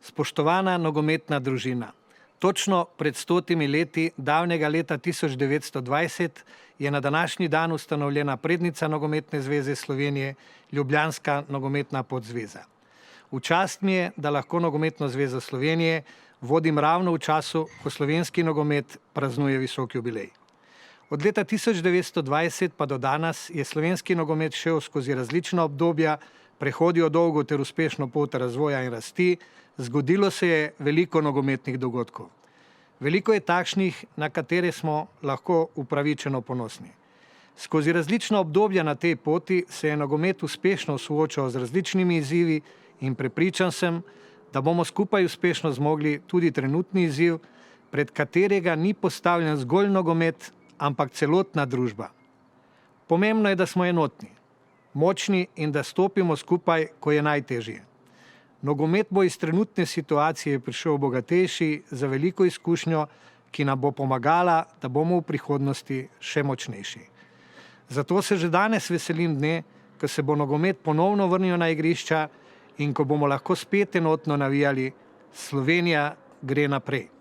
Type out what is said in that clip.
Spoštovana nogometna družina, točno pred 100 leti, davnega leta 1920, je na današnji dan ustanovljena prednica Nogometne zveze Slovenije, Ljubljanska nogometna podzveza. V čast mi je, da lahko Nogometno zvezo Slovenije vodim ravno v času, ko slovenski nogomet praznuje visok jubilej. Od leta 1920 pa do danes je slovenski nogomet šel skozi različna obdobja, prehodil dolgo ter uspešno pot razvoja in rasti, zgodilo se je veliko nogometnih dogodkov. Veliko je takšnih, na katere smo lahko upravičeno ponosni. Skozi različna obdobja na tej poti se je nogomet uspešno soočal z različnimi izzivi in prepričan sem, da bomo skupaj uspešno zmogli tudi trenutni izziv, pred katerega ni postavljen zgolj nogomet, ampak celotna družba. Pomembno je, da smo enotni, močni in da stopimo skupaj, ko je najtežje. Nogomet bo iz trenutne situacije prišel bogatejši za veliko izkušnjo, ki nam bo pomagala, da bomo v prihodnosti še močnejši. Zato se že danes veselim dne, ko se bo nogomet ponovno vrnil na igrišča in ko bomo lahko spet enotno navijali: Slovenija gre naprej.